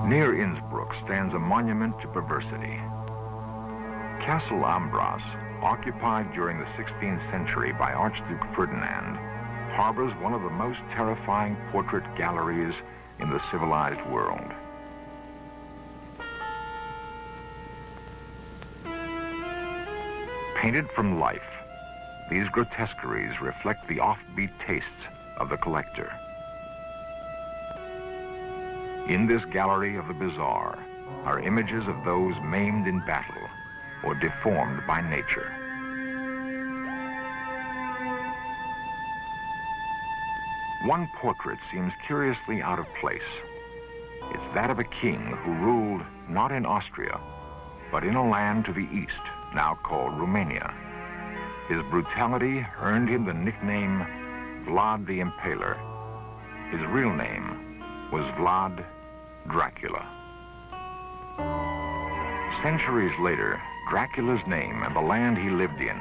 Near Innsbruck stands a monument to perversity. Castle Ambras, occupied during the 16th century by Archduke Ferdinand, harbors one of the most terrifying portrait galleries in the civilized world. Painted from life, these grotesqueries reflect the offbeat tastes of the collector. In this gallery of the bizarre are images of those maimed in battle or deformed by nature. One portrait seems curiously out of place. It's that of a king who ruled not in Austria, but in a land to the east, now called Romania. His brutality earned him the nickname Vlad the Impaler. His real name was Vlad Dracula. Centuries later, Dracula's name and the land he lived in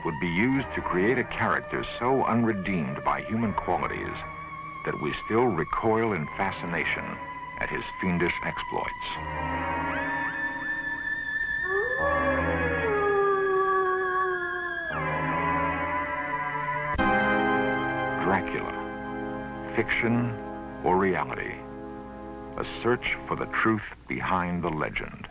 would be used to create a character so unredeemed by human qualities that we still recoil in fascination at his fiendish exploits. Dracula, fiction or reality? A search for the truth behind the legend.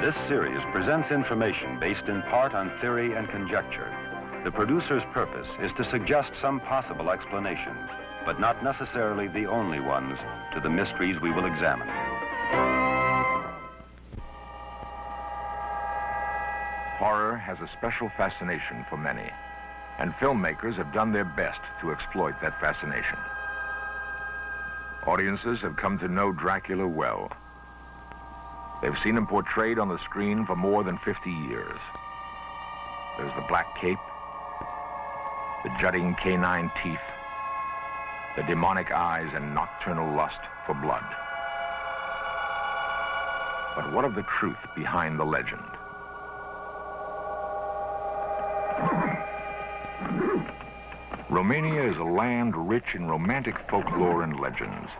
This series presents information based in part on theory and conjecture. The producer's purpose is to suggest some possible explanations, but not necessarily the only ones, to the mysteries we will examine. Horror has a special fascination for many, and filmmakers have done their best to exploit that fascination. Audiences have come to know Dracula well. They've seen him portrayed on the screen for more than 50 years. There's the black cape, the jutting canine teeth, the demonic eyes and nocturnal lust for blood. But what of the truth behind the legend? Romania is a land rich in romantic folklore and legends.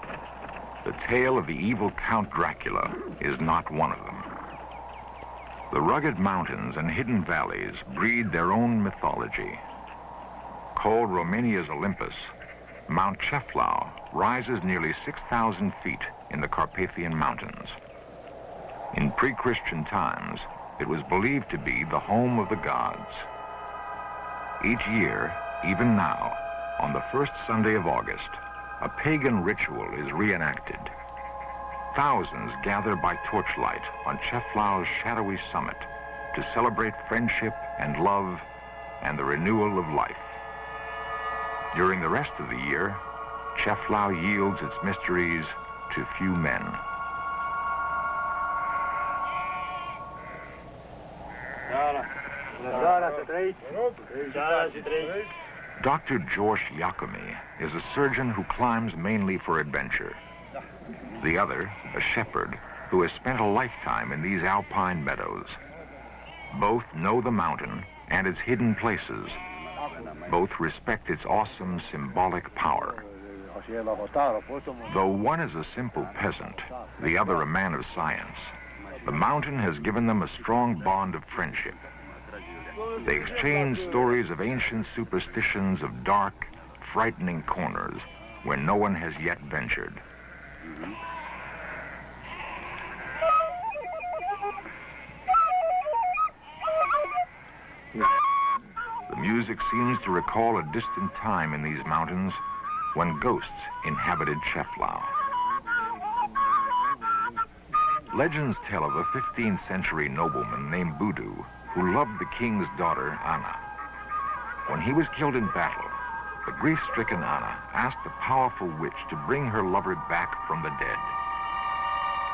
The tale of the evil Count Dracula is not one of them. The rugged mountains and hidden valleys breed their own mythology. Called Romania's Olympus, Mount Ceflau rises nearly 6,000 feet in the Carpathian Mountains. In pre-Christian times, it was believed to be the home of the gods. Each year, even now, on the first Sunday of August, a pagan ritual is reenacted. Thousands gather by torchlight on Ceflau's shadowy summit to celebrate friendship and love and the renewal of life. During the rest of the year, Ceflau yields its mysteries to few men. Dr. George Iacomi is a surgeon who climbs mainly for adventure. The other, a shepherd, who has spent a lifetime in these alpine meadows. Both know the mountain and its hidden places. Both respect its awesome symbolic power. Though one is a simple peasant, the other a man of science, the mountain has given them a strong bond of friendship. They exchange stories of ancient superstitions of dark, frightening corners where no one has yet ventured. The music seems to recall a distant time in these mountains when ghosts inhabited Ceflau. Legends tell of a 15th century nobleman named Budu who loved the king's daughter, Anna. When he was killed in battle, the grief-stricken Anna asked the powerful witch to bring her lover back from the dead.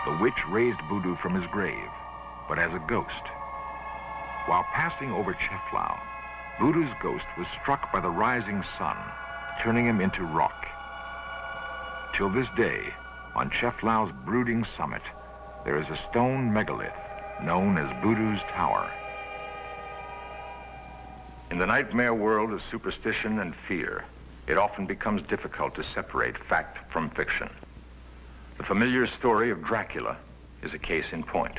The witch raised Budu from his grave, but as a ghost. While passing over Ceflau, Budu's ghost was struck by the rising sun, turning him into rock. Till this day, on Ceflau's brooding summit, there is a stone megalith known as Budu's Tower. In the nightmare world of superstition and fear, it often becomes difficult to separate fact from fiction. The familiar story of Dracula is a case in point.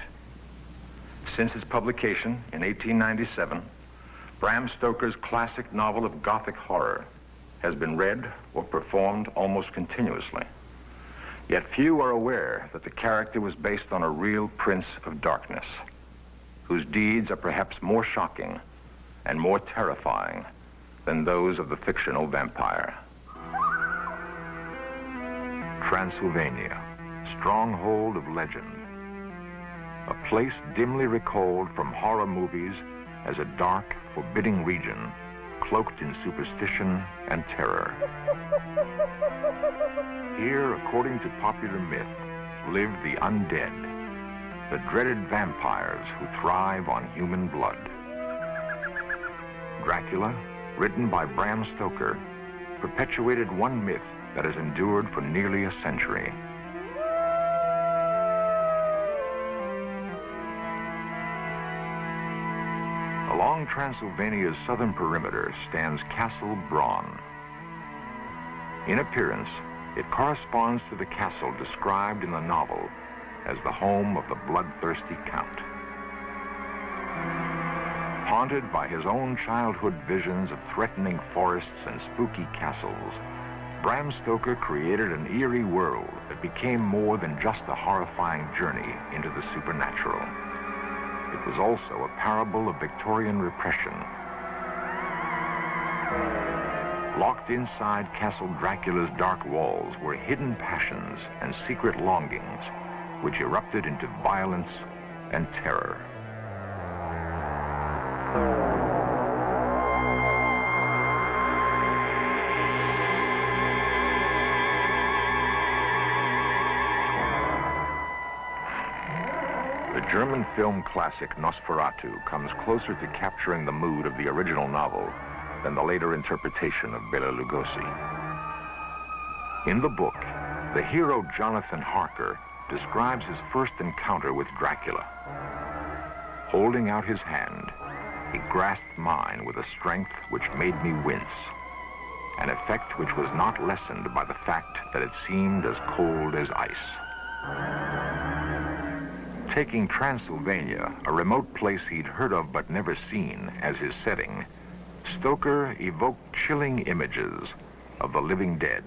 Since its publication in 1897, Bram Stoker's classic novel of Gothic horror has been read or performed almost continuously. Yet few are aware that the character was based on a real prince of darkness, whose deeds are perhaps more shocking and more terrifying than those of the fictional vampire. Transylvania, stronghold of legend. A place dimly recalled from horror movies as a dark, forbidding region cloaked in superstition and terror. Here, according to popular myth, live the undead, the dreaded vampires who thrive on human blood. Dracula, written by Bram Stoker, perpetuated one myth that has endured for nearly a century. Along Transylvania's southern perimeter stands Castle Braun. In appearance, it corresponds to the castle described in the novel as the home of the bloodthirsty count. Haunted by his own childhood visions of threatening forests and spooky castles, Bram Stoker created an eerie world that became more than just a horrifying journey into the supernatural. It was also a parable of Victorian repression. Locked inside Castle Dracula's dark walls were hidden passions and secret longings, which erupted into violence and terror. The German film classic Nosferatu comes closer to capturing the mood of the original novel than the later interpretation of Bela Lugosi. In the book, the hero Jonathan Harker describes his first encounter with Dracula. Holding out his hand, he grasped mine with a strength which made me wince, an effect which was not lessened by the fact that it seemed as cold as ice. Taking Transylvania, a remote place he'd heard of but never seen, as his setting, Stoker evoked chilling images of the living dead.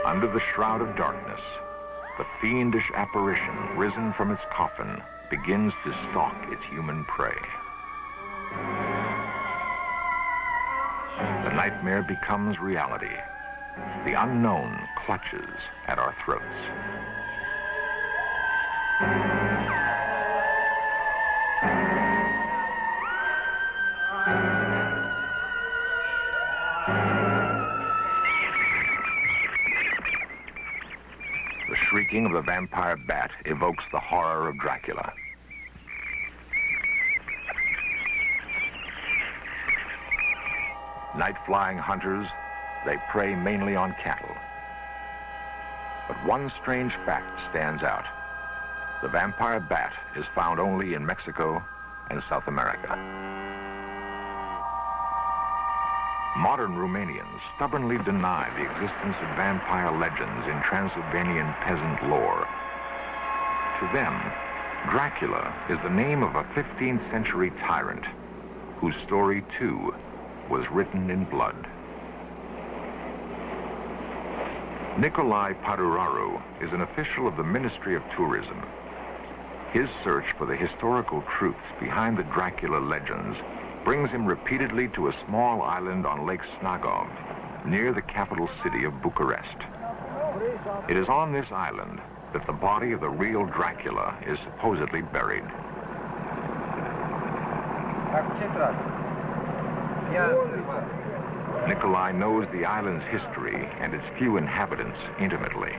Under the shroud of darkness, the fiendish apparition risen from its coffin begins to stalk its human prey. The nightmare becomes reality. The unknown clutches at our throats. The shrieking of the vampire bat evokes the horror of Dracula. Night-flying hunters, they prey mainly on cattle. But one strange fact stands out. The vampire bat is found only in Mexico and South America. Modern Romanians stubbornly deny the existence of vampire legends in Transylvanian peasant lore. To them, Dracula is the name of a 15th century tyrant whose story, too, was written in blood. Nikolai Paduraru is an official of the Ministry of Tourism. His search for the historical truths behind the Dracula legends brings him repeatedly to a small island on Lake Snagov, near the capital city of Bucharest. It is on this island that the body of the real Dracula is supposedly buried. Nikolai knows the island's history and its few inhabitants intimately.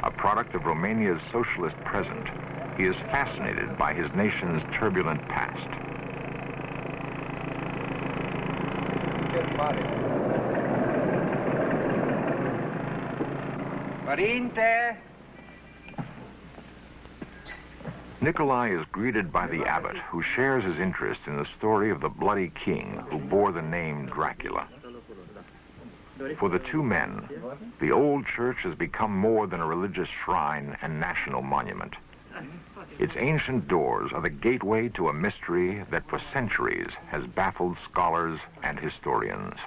A product of Romania's socialist present, he is fascinated by his nation's turbulent past. Părinte, Nikolai is greeted by the abbot, who shares his interest in the story of the bloody king who bore the name Dracula. For the two men, the old church has become more than a religious shrine and national monument. Its ancient doors are the gateway to a mystery that for centuries has baffled scholars and historians.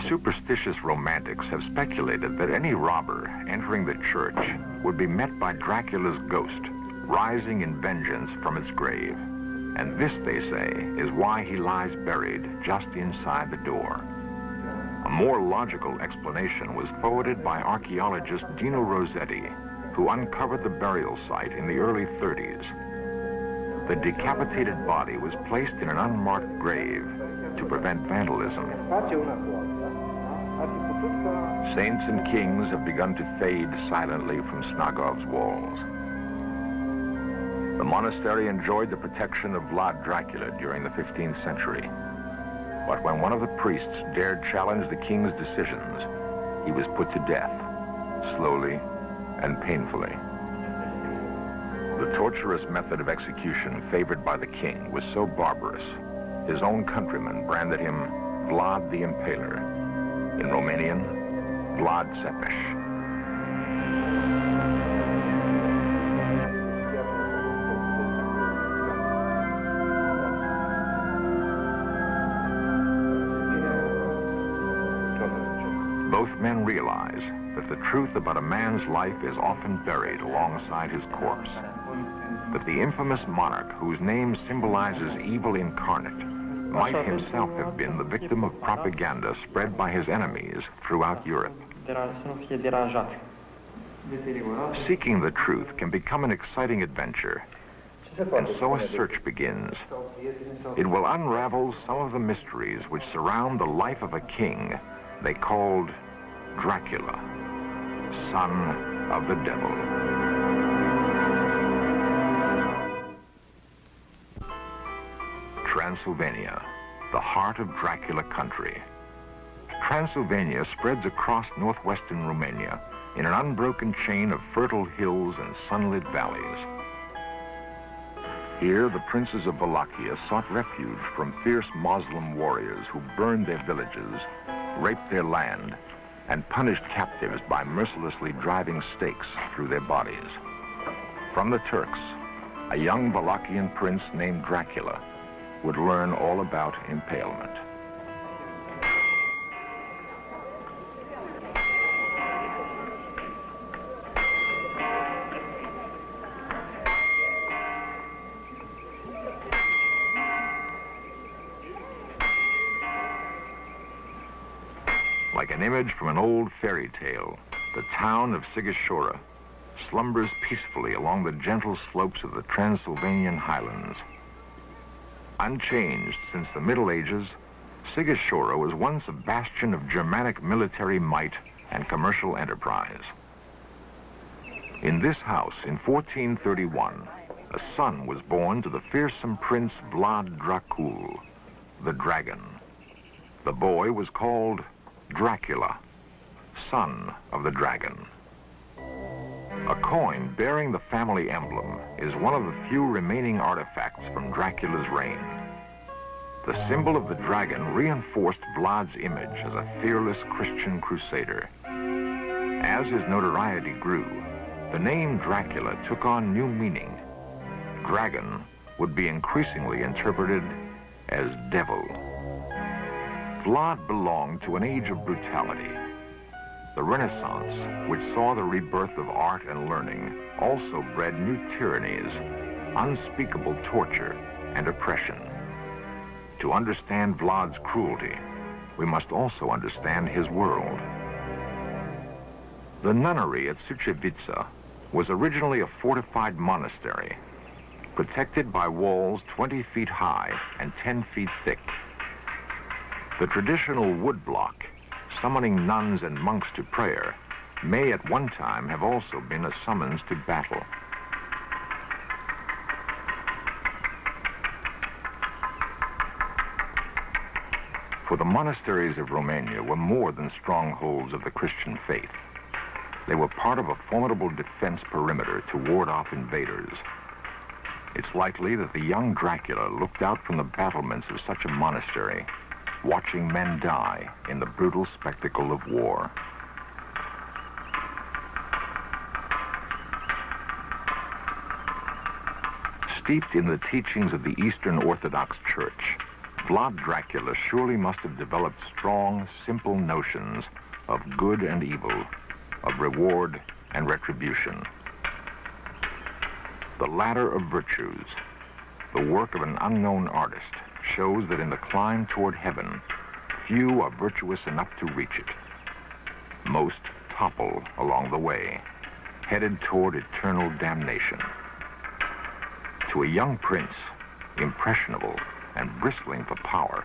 Superstitious romantics have speculated that any robber entering the church would be met by Dracula's ghost, rising in vengeance from its grave. And this, they say, is why he lies buried just inside the door. A more logical explanation was forwarded by archaeologist Dino Rossetti, who uncovered the burial site in the early 30s. The decapitated body was placed in an unmarked grave to prevent vandalism. Saints and kings have begun to fade silently from Snagov's walls. The monastery enjoyed the protection of Vlad Dracula during the 15th century. But when one of the priests dared challenge the king's decisions, he was put to death, slowly and painfully. The torturous method of execution favored by the king was so barbarous, his own countrymen branded him Vlad the Impaler, in Romanian, Vlad Țepeș. Both men realize that the truth about a man's life is often buried alongside his corpse. That the infamous monarch, whose name symbolizes evil incarnate, might himself have been the victim of propaganda spread by his enemies throughout Europe. Seeking the truth can become an exciting adventure, and so a search begins. It will unravel some of the mysteries which surround the life of a king they called Dracula, son of the devil. Transylvania, the heart of Dracula country. Transylvania spreads across northwestern Romania in an unbroken chain of fertile hills and sunlit valleys. Here, the princes of Wallachia sought refuge from fierce Muslim warriors who burned their villages, raped their land, and punished captives by mercilessly driving stakes through their bodies. From the Turks, a young Wallachian prince named Dracula would learn all about impalement. Like an image from an old fairy tale, the town of Sighișoara slumbers peacefully along the gentle slopes of the Transylvanian highlands. Unchanged since the Middle Ages, Sighișoara was once a bastion of Germanic military might and commercial enterprise. In this house, in 1431, a son was born to the fearsome Prince Vlad Dracul, the dragon. The boy was called Dracula, son of the dragon. A coin bearing the family emblem is one of the few remaining artifacts from Dracula's reign. The symbol of the dragon reinforced Vlad's image as a fearless Christian crusader. As his notoriety grew, the name Dracula took on new meaning. Dragon would be increasingly interpreted as devil. Vlad belonged to an age of brutality. The Renaissance, which saw the rebirth of art and learning, also bred new tyrannies, unspeakable torture, and oppression. To understand Vlad's cruelty, we must also understand his world. The nunnery at Sucevița was originally a fortified monastery, protected by walls 20 feet high and 10 feet thick. The traditional wood block, summoning nuns and monks to prayer, may at one time have also been a summons to battle. For the monasteries of Romania were more than strongholds of the Christian faith. They were part of a formidable defense perimeter to ward off invaders. It's likely that the young Dracula looked out from the battlements of such a monastery, watching men die in the brutal spectacle of war. Steeped in the teachings of the Eastern Orthodox Church, Vlad Dracula surely must have developed strong, simple notions of good and evil, of reward and retribution. The ladder of virtues, the work of an unknown artist, shows that in the climb toward heaven, few are virtuous enough to reach it. Most topple along the way, headed toward eternal damnation. To a young prince, impressionable and bristling for power,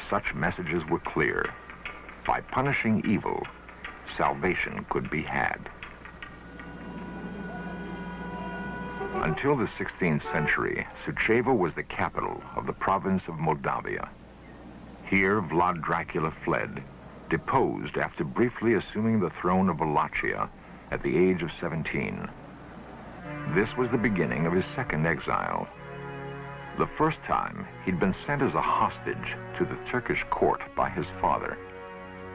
such messages were clear. By punishing evil, salvation could be had. Until the 16th century, Suceava was the capital of the province of Moldavia. Here, Vlad Dracula fled, deposed after briefly assuming the throne of Wallachia at the age of 17. This was the beginning of his second exile. The first time, he'd been sent as a hostage to the Turkish court by his father,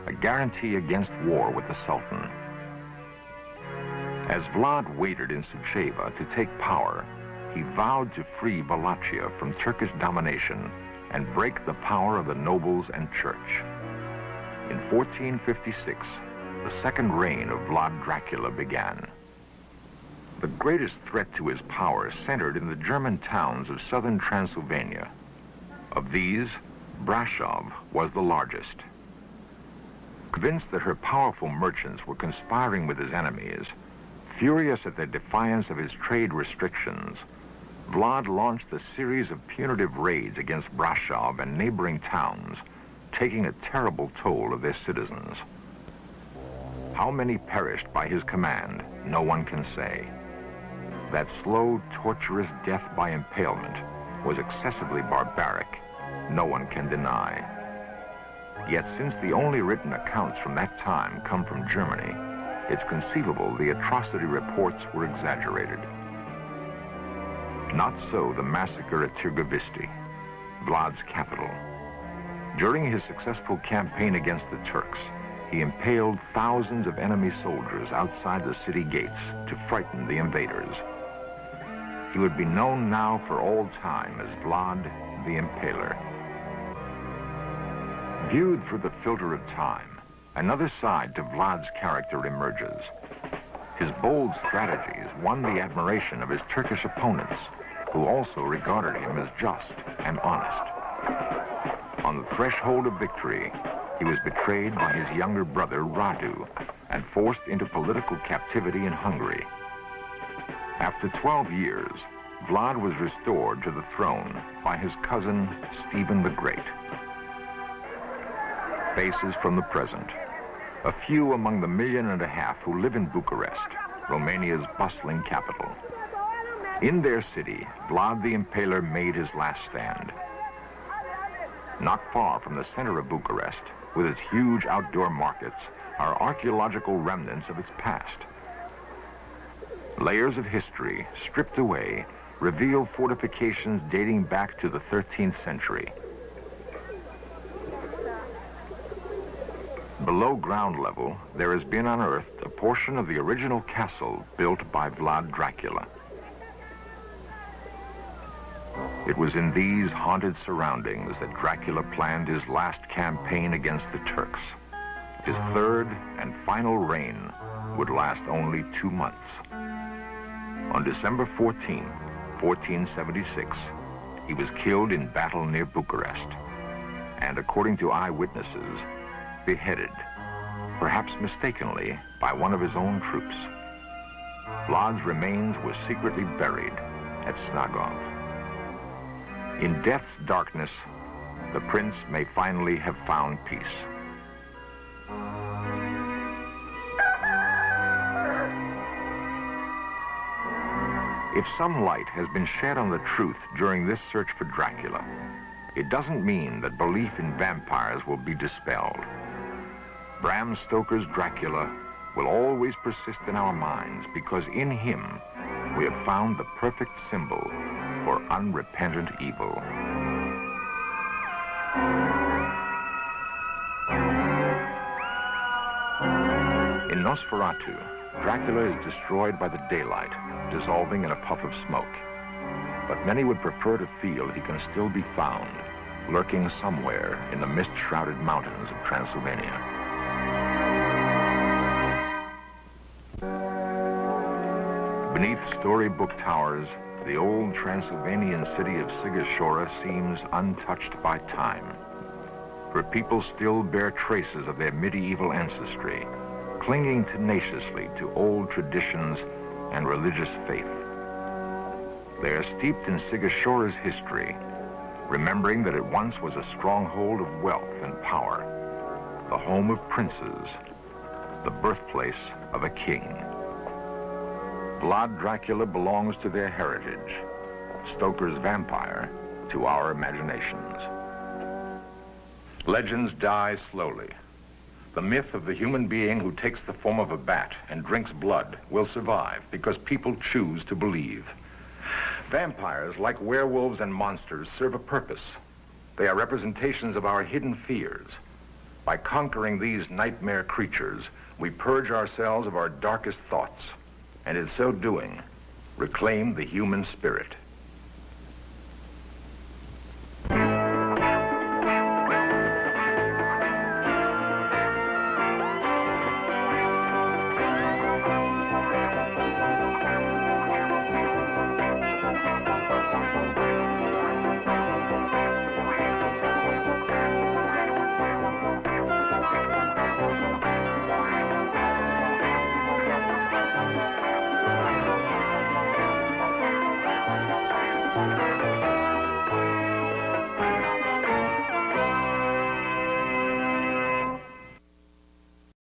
a guarantee against war with the Sultan. As Vlad waited in Suceava to take power, he vowed to free Wallachia from Turkish domination and break the power of the nobles and church. In 1456, the second reign of Vlad Dracula began. The greatest threat to his power centered in the German towns of southern Transylvania. Of these, Brasov was the largest. Convinced that her powerful merchants were conspiring with his enemies, furious at their defiance of his trade restrictions, Vlad launched a series of punitive raids against Brasov and neighboring towns, taking a terrible toll of their citizens. How many perished by his command, no one can say. That slow, torturous death by impalement was excessively barbaric, no one can deny. Yet since the only written accounts from that time come from Germany, it's conceivable the atrocity reports were exaggerated. Not so the massacre at Târgoviște, Vlad's capital. During his successful campaign against the Turks, he impaled thousands of enemy soldiers outside the city gates to frighten the invaders. He would be known now for all time as Vlad the Impaler. Viewed through the filter of time, another side to Vlad's character emerges. His bold strategies won the admiration of his Turkish opponents, who also regarded him as just and honest. On the threshold of victory, he was betrayed by his younger brother Radu and forced into political captivity in Hungary. After 12 years, Vlad was restored to the throne by his cousin Stephen the Great. Faces from the present. A few among the 1.5 million who live in Bucharest, Romania's bustling capital. In their city, Vlad the Impaler made his last stand. Not far from the center of Bucharest, with its huge outdoor markets, are archaeological remnants of its past. Layers of history, stripped away, reveal fortifications dating back to the 13th century. Below ground level, there has been unearthed a portion of the original castle built by Vlad Dracula. It was in these haunted surroundings that Dracula planned his last campaign against the Turks. His third and final reign would last only 2 months. On December 14, 1476, he was killed in battle near Bucharest, and according to eyewitnesses, beheaded, perhaps mistakenly, by one of his own troops. Vlad's remains were secretly buried at Snagov. In death's darkness, the prince may finally have found peace. If some light has been shed on the truth during this search for Dracula, it doesn't mean that belief in vampires will be dispelled. Bram Stoker's Dracula will always persist in our minds because in him we have found the perfect symbol for unrepentant evil. In Nosferatu, Dracula is destroyed by the daylight, dissolving in a puff of smoke. But many would prefer to feel that he can still be found, lurking somewhere in the mist-shrouded mountains of Transylvania. Beneath storybook towers, the old Transylvanian city of Sigashora seems untouched by time. For people still bear traces of their medieval ancestry, clinging tenaciously to old traditions and religious faith. They are steeped in Sigashora's history, remembering that it once was a stronghold of wealth and power, the home of princes, the birthplace of a king. Vlad Dracula belongs to their heritage, Stoker's vampire to our imaginations. Legends die slowly. The myth of the human being who takes the form of a bat and drinks blood will survive because people choose to believe. Vampires, like werewolves and monsters, serve a purpose. They are representations of our hidden fears. By conquering these nightmare creatures, we purge ourselves of our darkest thoughts, and in so doing, reclaim the human spirit.